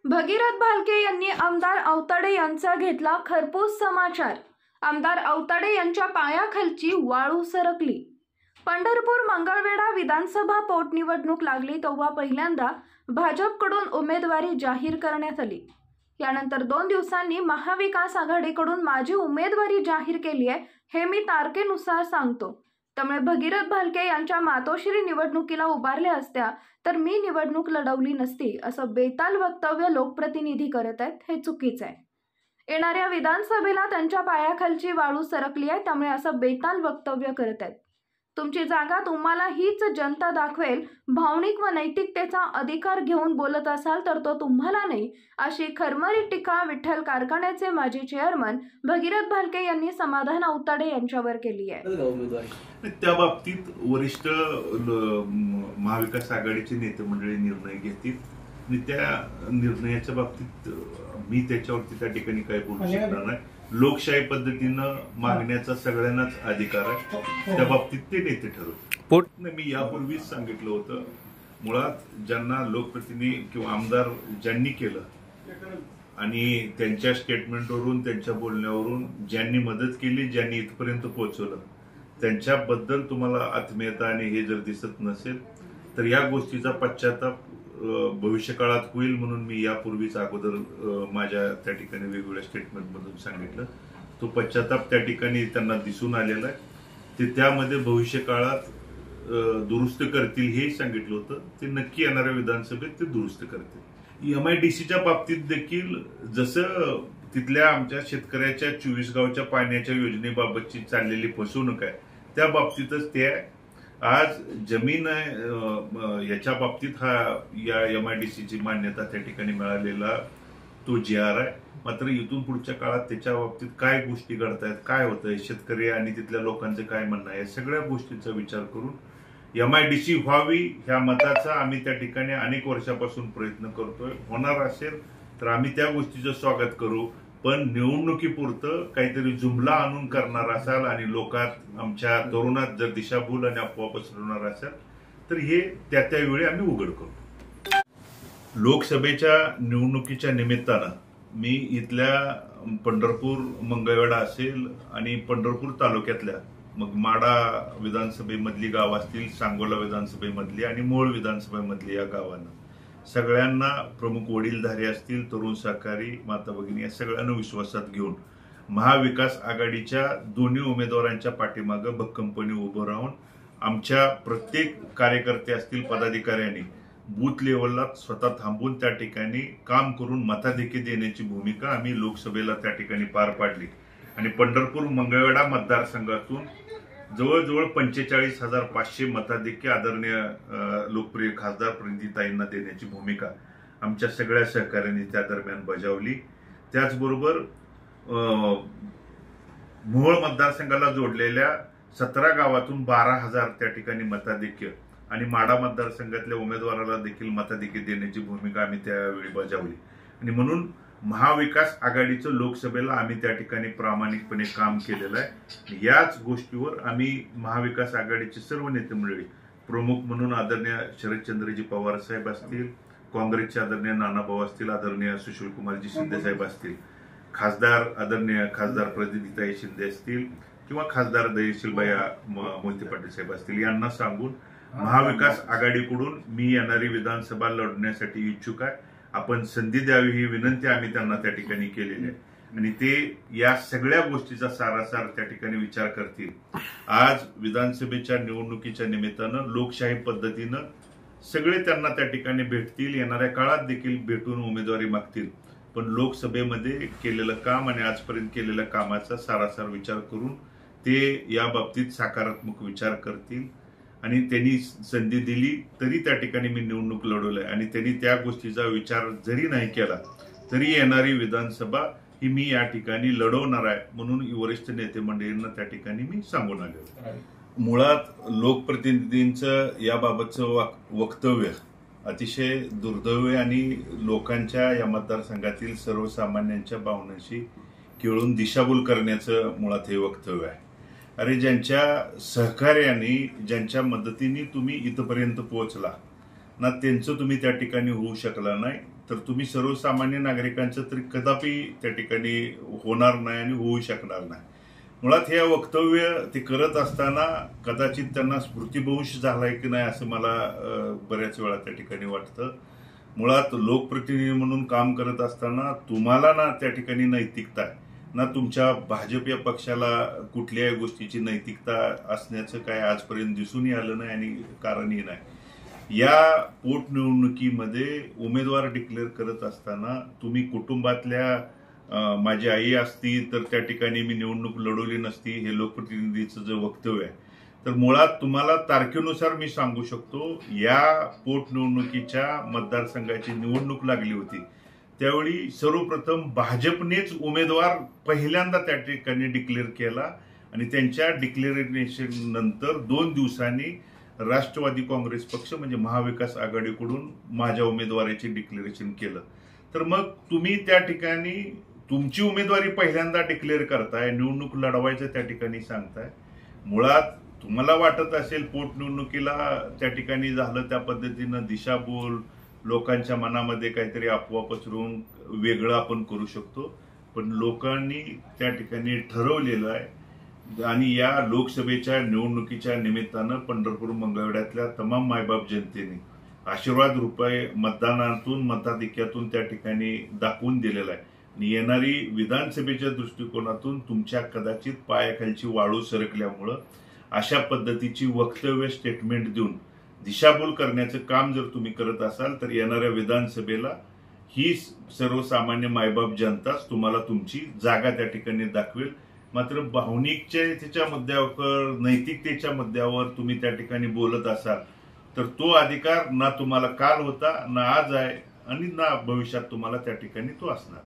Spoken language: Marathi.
भगीरथ भालके यांनी आमदार आवताडे यांचा घेतला खरपूस समाचार। आमदार आवताडे यांच्या पायाखालची वाळू सरकली। पंढरपूर मंगळवेढा विधानसभा पोटनिवडणूक लागली तेव्हा पहिल्यांदा भाजपकडून उमेदवारी जाहीर करण्यात आली। यानंतर 2 दिवसांनी महाविकास आघाडीकडून माझी उमेदवारी जाहीर केली आहे, हे मी तारखेनुसार सांगतो। त्यामुळे भगीरथ भालके यांच्या मातोश्री निवडणुकीला उभारल्या असत्या तर मी निवडणूक लढवली नसती, असं बेताल वक्तव्य लोकप्रतिनिधी करत आहेत। हे चुकीचं आहे। येणाऱ्या विधानसभेला त्यांच्या पायाखालची वाळू सरकली आहे, त्यामुळे असं बेताल वक्तव्य करत आहेत। तुमची जागा तुम्हाला हीच जनता दाखवेल। भावनिक व नैतिकतेचा अधिकार घेऊन बोलत असाल तर तो तुम्हाला नाही, अशी खरमरी टीका विठ्ठल कारखान्याचे माजी चेअरमन भगीरथ भालके यांनी समाधान आवताडे यांच्यावर केली आहे। त्या बाबतीत वरिष्ठ महाविकास आघाडीचे नेते मंडळी निर्णय घेतील आणि त्या निर्णयाच्या बाबतीत मी त्याच्यावरती त्या ठिकाणी काही बोलू शकणार नाही। लोकशाही पद्धतीनं मागण्याचा सगळ्यांनाच अधिकार आहे, त्या बाबतीत ते नेते ठरवतील। मी यापूर्वीच सांगितलं होतं, मुळात ज्यांना लोकप्रतिनिधी किंवा आमदार ज्यांनी केलं आणि त्यांच्या स्टेटमेंटवरून त्यांच्या बोलण्यावरून ज्यांनी मदत केली, ज्यांनी इथपर्यंत पोहोचवलं, त्यांच्याबद्दल तुम्हाला आत्मीयता आणि हे जर दिसत नसेल तर या गोष्टीचा पश्चाताप भविष्यकाळात होईल, म्हणून मी यापूर्वीच अगोदर माझ्या त्या ठिकाणी वेगवेगळ्या स्टेटमेंटमधून सांगितलं। तो पश्चाताप त्या ठिकाणी त्यांना दिसून आलेला आहे, ते त्यामध्ये भविष्यकाळात दुरुस्त करतील हे सांगितलं होतं। ते नक्की येणाऱ्या विधानसभेत ते दुरुस्त करतील। MIDCच्या बाबतीत देखील जसं तिथल्या आमच्या शेतकऱ्याच्या 24 गावच्या पाण्याच्या योजनेबाबतची चाललेली फसवणूक आहे, त्या बाबतीतच ते आहे। आज जमीन याच्या बाबतीत या MIDCची मान्यता त्या ठिकाणी मिळालेला तो GR आहे। मात्र इथून पुढच्या काळात त्याच्या बाबतीत काय गोष्टी घडतायत, काय होतंय, शेतकरी आणि तिथल्या लोकांचं काय म्हणणं आहे, सगळ्या गोष्टींचा विचार करून MIDC व्हावी ह्या मताचा आम्ही त्या ठिकाणी अनेक वर्षापासून प्रयत्न करतोय। होणार असेल तर आम्ही त्या गोष्टीचं स्वागत करू, पण निवडणुकीपुरतं काहीतरी जुमला आणून करणार असाल आणि लोकात आमच्या तरुणात जर दिशाभूल आणि अफवा पसरवणार असेल तर हे त्या वेळी आम्ही उघड करू। लोकसभेच्या निवडणुकीच्या निमित्तानं मी इथल्या पंढरपूर मंगळवेढा असेल आणि पंढरपूर तालुक्यातल्या मग माडा विधानसभेमधली गाव असतील, सांगोला विधानसभेमधली आणि मोहोळ विधानसभेमधली या गावांना सगळ्यांना प्रमुख वडीलधारी असतील, तरुण सहकारी, माता भगिनी या सगळ्यांना विश्वासात घेऊन महाविकास आघाडीच्या दोन्ही उमेदवारांच्या पाठीमागे भक्कमपणे उभं राहून आमच्या प्रत्येक कार्यकर्ते असतील, पदाधिकाऱ्यांनी बूथ लेवलला स्वतः थांबून त्या ठिकाणी काम करून मताधिक्य देण्याची भूमिका आम्ही लोकसभेला त्या ठिकाणी पार पाडली आणि पंढरपूर मंगळवेढा मतदारसंघातून जवळजवळ 45,500 मताधिक्य आदरणीय लोकप्रिय खासदार प्रणितीताईंना देण्याची भूमिका आमच्या सगळ्या सहकाऱ्यांनी त्या दरम्यान बजावली। त्याचबरोबर मोहोळ मतदारसंघाला जोडलेल्या 17 गावातून 12,000 त्या ठिकाणी मताधिक्य आणि माडा मतदारसंघातल्या उमेदवाराला देखील मताधिक्य देण्याची भूमिका आम्ही त्यावेळी बजावली आणि म्हणून महाविकास आघाडीचं लोकसभेला आम्ही त्या ठिकाणी प्रामाणिकपणे काम केलेलं आहे। याच गोष्टीवर आम्ही महाविकास आघाडीचे सर्व नेते मंडळी, प्रमुख म्हणून आदरणीय शरदचंद्रजी पवार साहेब असतील, काँग्रेसचे आदरणीय नानाभाऊ असतील, आदरणीय सुशीलकुमारजी शिंदे साहेब असतील, खासदार आदरणीय खासदार प्रदीपताई शिंदे असतील किंवा खासदार दयशीलबाई मोहिते पाटील साहेब असतील, यांना सांगून महाविकास आघाडीकडून मी येणारी विधानसभा लढण्यासाठी इच्छुक आहे, आपण संधी द्यावी ही विनंती आम्ही त्यांना त्या ठिकाणी केलेली आहे आणि ते या सगळ्या गोष्टीचा सारासार त्या ठिकाणी विचार करतील। आज विधानसभेच्या निवडणुकीच्या निमित्तानं लोकशाही पद्धतीनं सगळे त्यांना त्या ठिकाणी भेटतील, येणाऱ्या काळात देखील भेटून उमेदवारी मागतील, पण लोकसभेमध्ये केलेलं काम आणि आजपर्यंत केलेल्या कामाचा सारासार विचार करून ते या बाबतीत सकारात्मक विचार करतील आणि त्यांनी संधी दिली तरी त्या ठिकाणी मी निवडणूक लढवलंय आणि त्यांनी त्या गोष्टीचा विचार जरी नाही केला तरी येणारी विधानसभा ही मी या ठिकाणी लढवणार आहे, म्हणून वरिष्ठ नेते मंडळींना त्या ठिकाणी मी सांगून आलो। मुळात लोकप्रतिनिधींचं याबाबतचं वक्तव्य अतिशय दुर्दैव आणि लोकांच्या या मतदारसंघातील सर्वसामान्यांच्या भावनांशी खेळून दिशाभूल करण्याचं मुळात हे वक्तव्य आहे। अरे, ज्यांच्या सहकार्याने, ज्यांच्या मदतीने तुम्ही इथपर्यंत पोहोचला ना त्यांचं तुम्ही त्या ठिकाणी होऊ शकला नाही, तर तुम्ही सर्वसामान्य नागरिकांचं तरी कदापि त्या ठिकाणी होणार नाही आणि होऊ शकणार नाही. मुळात हे वक्तव्य ते करत असताना कदाचित त्यांना स्मृतिभ्रंश झालाय की नाही असं मला बऱ्याच वेळा त्या ठिकाणी वाटतं. मुळात लोकप्रतिनिधी म्हणून काम करत असताना तुम्हाला ना त्या ठिकाणी नैतिकता आहे, ना तुमच्या भाजप या पक्षाला कुठल्याही गोष्टीची नैतिकता असण्याचं काय आजपर्यंत दिसूनही आलं नाही आणि कारणही नाही. या पोटनिवडणुकीमध्ये उमेदवार डिक्लेअर करत असताना तुम्ही कुटुंबातल्या माझी आई असती तर त्या ठिकाणी मी निवडणूक लढवली नसती हे लोकप्रतिनिधीचं जे वक्तव्य आहे, तर मुळात तुम्हाला तारखेनुसार मी सांगू शकतो, या पोटनिवडणुकीच्या मतदारसंघाची निवडणूक लागली होती त्यावेळी सर्वप्रथम भाजपनेच उमेदवार पहिल्यांदा त्या ठिकाणी डिक्लेअर केला आणि त्यांच्या डिक्लेरेशन नंतर 2 दिवसांनी राष्ट्रवादी काँग्रेस पक्ष म्हणजे महाविकास आघाडीकडून माझ्या उमेदवारीचे डिक्लेरेशन केलं. तर मग तुम्ही त्या ठिकाणी तुमची उमेदवारी पहिल्यांदा डिक्लेअर करताय, निवडणूक लढवायचं त्या ठिकाणी सांगताय. मुळात तुम्हाला वाटत असेल पोटनिवडणुकीला त्या ठिकाणी झालं त्या पद्धतीनं दिशाभूल, लोकांच्या मनामध्ये काहीतरी अफवा पसरवून वेगळं आपण करू शकतो, पण लोकांनी त्या ठिकाणी ठरवलेलं आहे आणि या लोकसभेच्या निवडणुकीच्या निमित्तानं पंढरपूर मंगळवेढ्यातल्या तमाम मायबाप जनतेने आशीर्वाद रुपये मतदानातून मताधिक्यातून त्या ठिकाणी दाखवून दिलेला आहे आणि येणारी विधानसभेच्या दृष्टिकोनातून तुमच्या कदाचित पायाखालची वाळू सरकल्यामुळं अशा पद्धतीची वक्तव्य स्टेटमेंट देऊन दिशाभूल करण्याचं काम जर तुम्ही करत असाल तर येणाऱ्या विधानसभेला ही सर्वसामान्य मायबाप जनताच तुम्हाला तुमची जागा त्या ठिकाणी दाखवेल. मात्र भावनिकतेच्या मुद्द्यावर, नैतिकतेच्या मुद्द्यावर तुम्ही त्या ठिकाणी बोलत असाल तर तो अधिकार ना तुम्हाला काल होता, ना आज आहे आणि ना भविष्यात तुम्हाला त्या ठिकाणी तो असणार.